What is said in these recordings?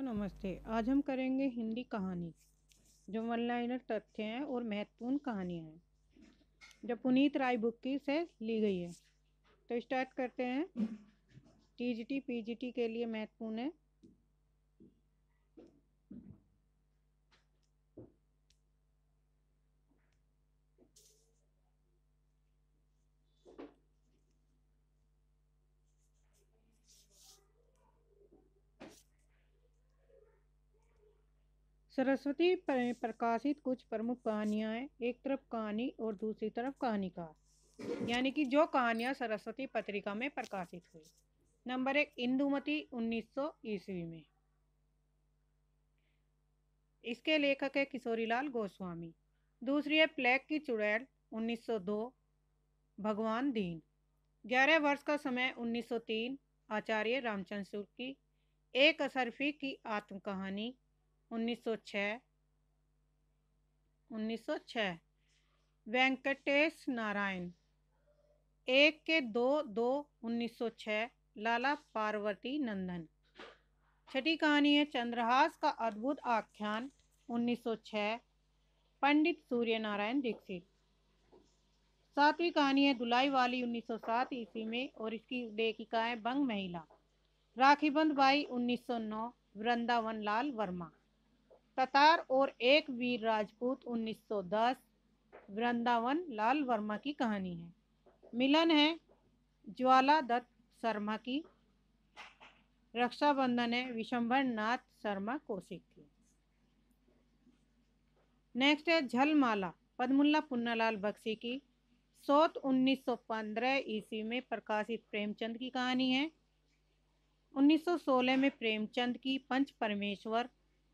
नमस्ते। आज हम करेंगे हिंदी कहानी जो वन लाइनर तथ्य हैं और महत्वपूर्ण कहानियाँ हैं जो पुनीत राय बुक की से ली गई है। तो स्टार्ट करते हैं। टीजीटी पीजीटी के लिए महत्वपूर्ण है। सरस्वती प्रकाशित कुछ प्रमुख कहानियाँ हैं। एक तरफ कहानी और दूसरी तरफ कहानीकार, यानी कि जो कहानियाँ सरस्वती पत्रिका में प्रकाशित हुई। नंबर 1, इंदुमती 1900 ईस्वी में। इसके लेखक है किशोरीलाल गोस्वामी। दूसरी है प्लेग की चुड़ैल 1902, भगवान दीन। 11 वर्ष का समय 1903, आचार्य रामचंद्र शुक्ल की। एक असरफी की आत्मकहानी 1906। वेंकटेश नारायण 1-2-2-1906, लाला पार्वती नंदन। छठी कहानी है चंद्रहास का अद्भुत आख्यान 1906, पंडित सूर्य नारायण दीक्षित। सातवीं कहानी है दुलाई वाली 1907 ईस्वी में और इसकी लेखिका है बंग महिला। राखीबंद बाई 1909, वृंदावन लाल वर्मा। ततार और एक वीर राजपूत 1910, वृंदावन लाल वर्मा की कहानी है। मिलन है ज्वाला दत्त शर्मा की। रक्षाबंधन है विशंभर नाथ शर्मा कौशिक की। नेक्स्ट है झलमाला, पद्मुल्ला पुन्नालाल बख्शी की। सोत 1915 ईस्वी में प्रकाशित प्रेमचंद की कहानी है। 1916 में प्रेमचंद की पंच परमेश्वर।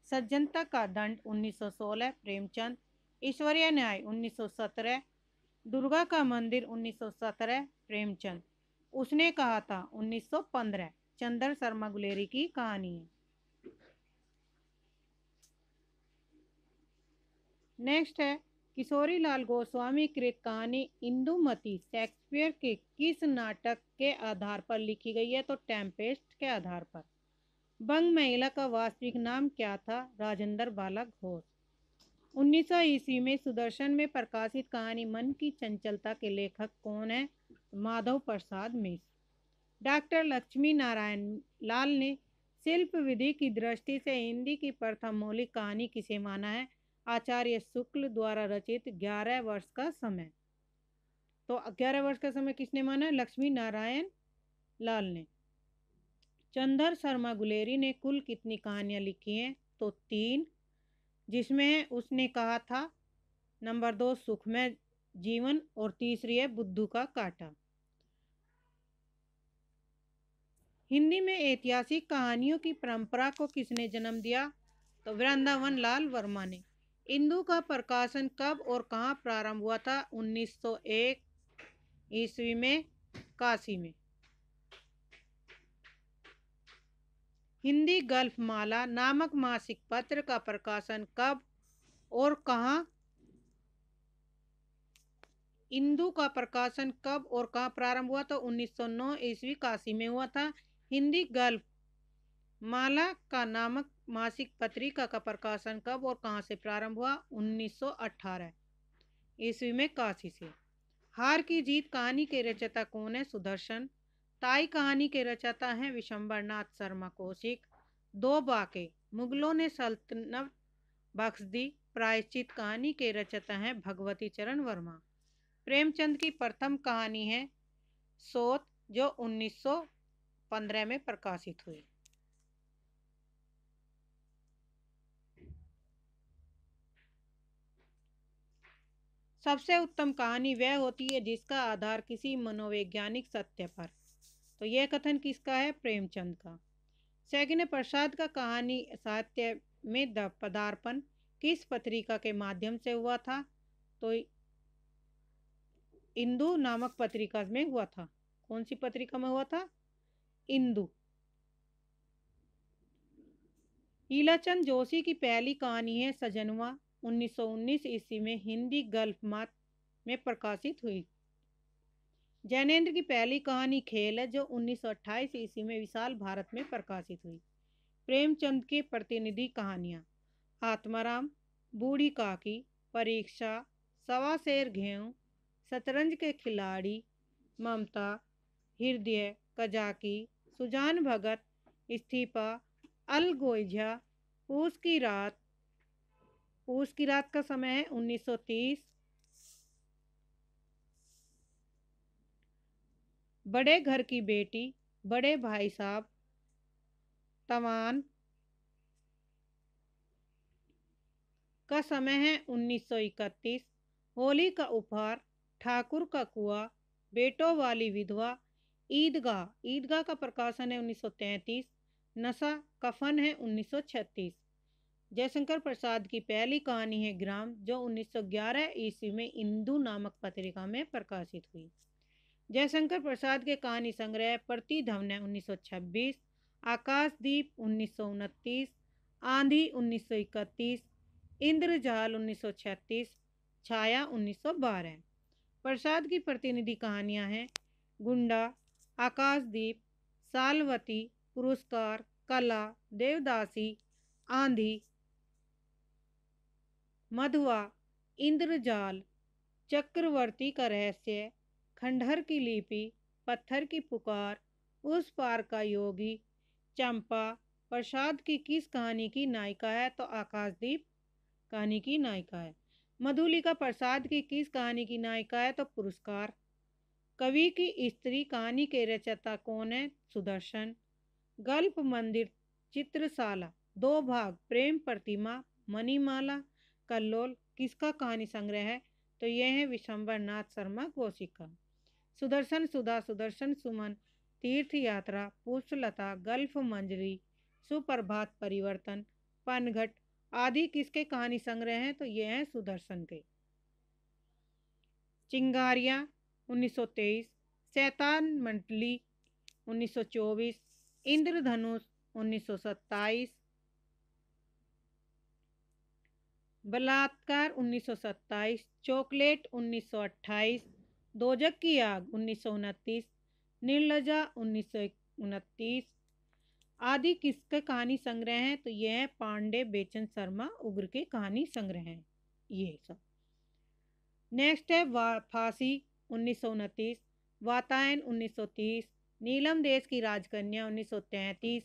सज्जनता का दंड 1916 प्रेमचंद। ईश्वरीय न्याय 1917। दुर्गा का मंदिर 1917 प्रेमचंद। उसने कहा था 1915 चंद्र शर्मा गुलेरी की कहानी है। नेक्स्ट है किशोरीलाल गोस्वामी कृत कहानी इंदुमती शेक्सपियर के किस नाटक के आधार पर लिखी गई है? तो टेम्पेस्ट के आधार पर। बंग महिला का वास्तविक नाम क्या था? राजेंद्र बाला घोष। 1900 ईस्वी में सुदर्शन में प्रकाशित कहानी मन की चंचलता के लेखक कौन है? माधव प्रसाद मिश्र। डॉक्टर लक्ष्मी नारायण लाल ने शिल्प विधि की दृष्टि से हिंदी की प्रथम मौलिक कहानी किसे माना है? आचार्य शुक्ल द्वारा रचित 11 वर्ष का समय। तो 11 वर्ष का समय किसने माना? लक्ष्मी नारायण लाल ने। चंद्र शर्मा गुलेरी ने कुल कितनी कहानियां लिखी हैं? तो 3, जिसमें उसने कहा था नंबर 2 सुखमय जीवन और तीसरी है बुद्धू का कांटा। हिंदी में ऐतिहासिक कहानियों की परंपरा को किसने जन्म दिया? तो वृंदावन लाल वर्मा ने। इंदु का प्रकाशन कब और कहाँ प्रारंभ हुआ था? 1901 ईस्वी में, काशी में। हिंदी गल्फ माला नामक मासिक पत्र का प्रकाशन कब और कहाँ? इंदु का प्रकाशन कब और कहाँ प्रारंभ हुआ? तो 1909 ईस्वी काशी में हुआ था। हिंदी गल्फ माला का नामक मासिक पत्रिका का प्रकाशन कब और कहाँ से प्रारंभ हुआ? 1918 ईस्वी में, काशी से। हार की जीत कहानी के रचयिता कौन है? सुदर्शन। ताई कहानी के रचयिता हैं विशंभर नाथ शर्मा कौशिक। दो बाके मुगलों ने सल्तनत बख्श दी। प्रायश्चित कहानी के रचयिता हैं भगवती चरण वर्मा। प्रेमचंद की प्रथम कहानी है सोत, जो 1915 में प्रकाशित हुई। सबसे उत्तम कहानी वह होती है जिसका आधार किसी मनोवैज्ञानिक सत्य पर। तो यह कथन किसका है? प्रेमचंद का। सेकंड है प्रसाद का कहानी साहित्य में पदार्पण किस पत्रिका के माध्यम से हुआ था? तो इंदु नामक पत्रिका में हुआ था। कौन सी पत्रिका में हुआ था? इंदु। लीलाचंद जोशी की पहली कहानी है सजनवा, 1919 ईस्वी में हिंदी गल्फ मत में प्रकाशित हुई। जैनेन्द्र की पहली कहानी खेल है, जो 1928 ईस्वी में विशाल भारत में प्रकाशित हुई। प्रेमचंद की प्रतिनिधि कहानियाँ: आत्माराम, बूढ़ी काकी, परीक्षा, सवा शेर गेहूँ, शतरंज के खिलाड़ी, ममता, हृदय, कजाकी, सुजान भगत, इस्तीफा, अलगोइजा, पूस की रात। पूस की रात का समय है 1930। बड़े घर की बेटी, बड़े भाई साहब, तवान का समय है 1931। होली का उपहार, ठाकुर का कुआं, बेटों वाली विधवा, ईदगाह। ईदगाह का प्रकाशन है 1933। नशा, कफन है 1936। जयशंकर प्रसाद की पहली कहानी है ग्राम, जो 1911 ईस्वी में इंदू नामक पत्रिका में प्रकाशित हुई। जयशंकर प्रसाद के कहानी संग्रह प्रतिध्वनि 1926, आकाशदीप 1929, आंधी 1931, इंद्रजाल 1936, छाया 1912। प्रसाद की प्रतिनिधि कहानियां हैं गुंडा, आकाशदीप, सालवती, पुरस्कार, कला, देवदासी, आंधी, मधुआ, इंद्रजाल, चक्रवर्ती का रहस्य, खंडहर की लिपि, पत्थर की पुकार, उस पार का योगी, चंपा। प्रसाद की किस कहानी की नायिका है? तो आकाशदीप कहानी की नायिका है। मधुलिका प्रसाद की किस कहानी की नायिका है? तो पुरस्कार। कवि की स्त्री कहानी के रचयिता कौन है? सुदर्शन। गल्फ मंदिर चित्रशाला, 2 भाग, प्रेम प्रतिमा, मणिमाला, कल्लोल किसका कहानी संग्रह है? तो यह है विशंबर नाथ शर्मा कोशिका। सुदर्शन सुधा, सुदर्शन सुमन, तीर्थ यात्रा, पुष्पलता, गल्फ मंजरी, सुप्रभात परिवर्तन, पनघट आदि किसके कहानी संग्रह हैं? तो यह है सुदर्शन के। चिंगारियाँ 1923, शैतान मंडली 1924, इंद्रधनुष 1927, बलात्कार 1927, चॉकलेट 1928, दोजक की आग 1929, निर्लजा 1929 आदि किसके कहानी संग्रह हैं? तो यह है पांडे बेचन शर्मा उग्र के कहानी संग्रह हैं ये सब। नेक्स्ट है फांसी 1929, वातायन 1930, नीलम देश की राजकन्या 1933,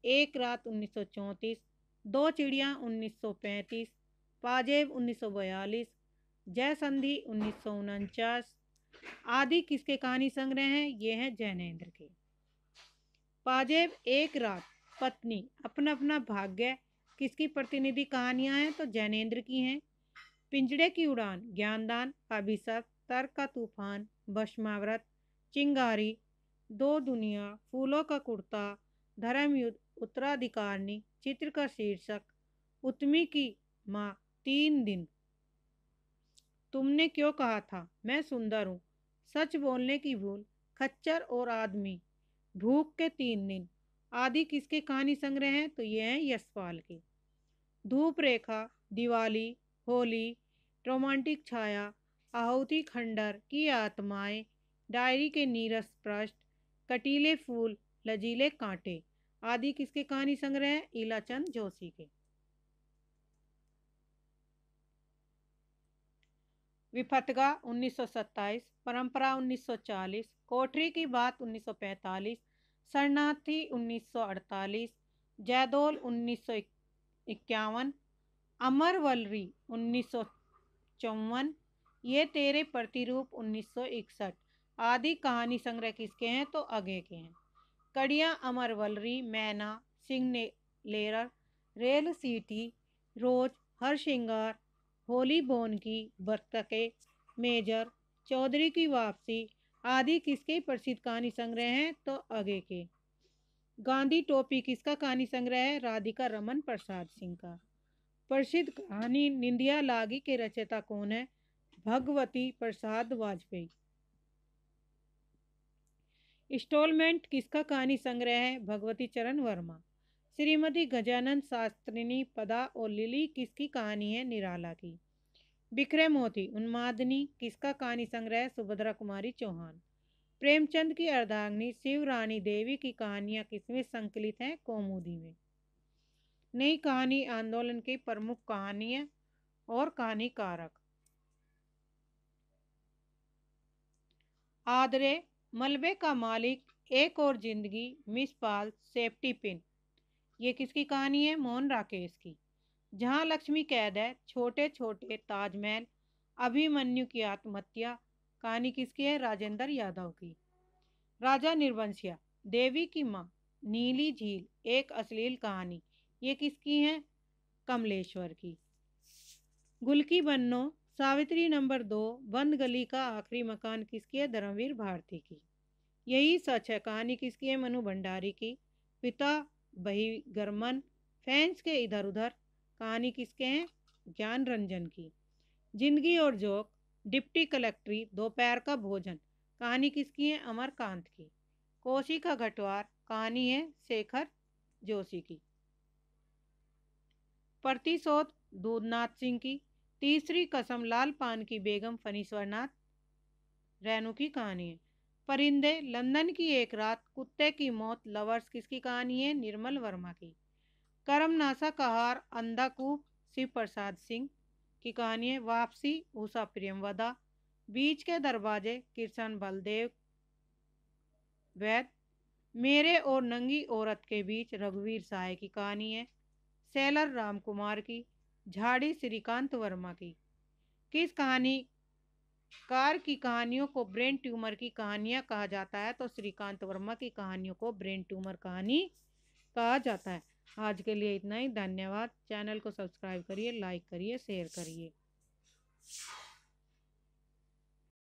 एक रात 1934, दो चिड़िया 1935, पाजेब 1942, जय संधि 1949 आदि किसके कहानी संग्रह हैं? ये हैं जैनेन्द्र के। पाजेब, एक रात, पत्नी, अपना अपना भाग्य किसकी प्रतिनिधि कहानियां हैं? तो जैनेन्द्र की हैं। पिंजड़े की उड़ान, ज्ञानदान, अभिशप्त, तर्क का तूफान, भस्माव्रत, चिंगारी, दो दुनिया, फूलों का कुर्ता, धर्मयुद्ध, उत्तराधिकारनी, चित्र का शीर्षक, उत्तमी की माँ, 3 दिन, तुमने क्यों कहा था मैं सुंदर हूँ, सच बोलने की भूल, खच्चर और आदमी, भूख के 3 दिन आदि किसके कहानी संग्रह हैं? तो ये हैं यशपाल के। धूप रेखा, दिवाली, होली, रोमांटिक छाया, आहुति खंडर की आत्माएं, डायरी के नीरस पृष्ठ, कटीले फूल, लजीले कांटे आदि किसके कहानी संग्रह हैं? इलाचंद जोशी के। विफतगा 1927, परंपरा 1940, कोठरी की बात 1945, शरणार्थी 1948, जयदोल 1951, अमरवलरी 1954, ये तेरे प्रतिरूप 1961 आदि कहानी संग्रह किसके हैं? तो आगे के हैं। कड़ियाँ, अमरवलरी, मैना, सिग्नेलर, रेल सीटी, रोज, हर श्रृंगार, होली बोन की, बरतके, मेजर, चौधरी की वापसी आदि किसके प्रसिद्ध कहानी संग्रह हैं? तो आगे के। गांधी टोपी किसका कहानी संग्रह है? राधिका रमन प्रसाद सिंह का। प्रसिद्ध कहानी निंदिया लागी के रचयिता कौन है? भगवती प्रसाद वाजपेयी। इंस्टॉलमेंट किसका कहानी संग्रह है? भगवती चरण वर्मा। श्रीमती गजानन शास्त्रिनी पदा और लिली किसकी कहानी है? निराला की। बिखरे मोती, उन्मादनी किसका कहानी संग्रह है? सुभद्रा कुमारी चौहान। प्रेमचंद की अर्धांगिनी शिवरानी देवी की कहानियां किसमें संकलित हैं? कौमुदी में। नई कहानी आंदोलन की प्रमुख कहानियां और कहानी कारक। आदरे, मलबे का मालिक, एक और जिंदगी, मिस पाल, सेफ्टी पिन। ये किसकी कहानी है? मोहन राकेश की। जहां लक्ष्मी कैद है, छोटे छोटे ताजमहल, अभिमन्यु की आत्महत्या। कहानी किसकी है? राजेंद्र यादव की। राजा निर्वंशिया, देवी की माँ, नीली झील, एक अश्लील कहानी। ये किसकी है? कमलेश्वर की। गुल की बन्नो, सावित्री नंबर 2, बंद गली का आखिरी मकान किसकी है? धर्मवीर भारती की। यही सच है कहानी किसकी है? मनु भंडारी की। पिता बहिर्गमन, फैंस के इधर उधर। कहानी किसके हैं? ज्ञान रंजन की। जिंदगी और जोक, डिप्टी कलेक्ट्री, दोपहर का भोजन। कहानी किसकी है? अमरकांत की। कोसी का घटवार, कहानी है शेखर जोशी की। प्रतिशोध, दूधनाथ सिंह की। तीसरी कसम, लाल पान की बेगम, फणीश्वरनाथ रेणु की कहानी है। परिंदे, लंदन की एक रात, कुत्ते की मौत, लवर्स किसकी कहानी है? निर्मल वर्मा की। करमनासा का हार, अंधाकूप, शिव प्रसाद सिंह की कहानी है। वापसी, उषा प्रियमवदा। बीच के दरवाजे, कृष्ण बलदेव वैद। मेरे और नंगी औरत के बीच, रघुवीर साय की कहानी है। सेलर राम कुमार की। झाड़ी, श्रीकांत वर्मा की। किस कहानी कार की कहानियों को ब्रेन ट्यूमर की कहानियां कहा जाता है? तो श्रीकांत वर्मा की कहानियों को ब्रेन ट्यूमर कहानी कहा जाता है। आज के लिए इतना ही। धन्यवाद। चैनल को सब्सक्राइब करिए, लाइक करिए, शेयर करिए।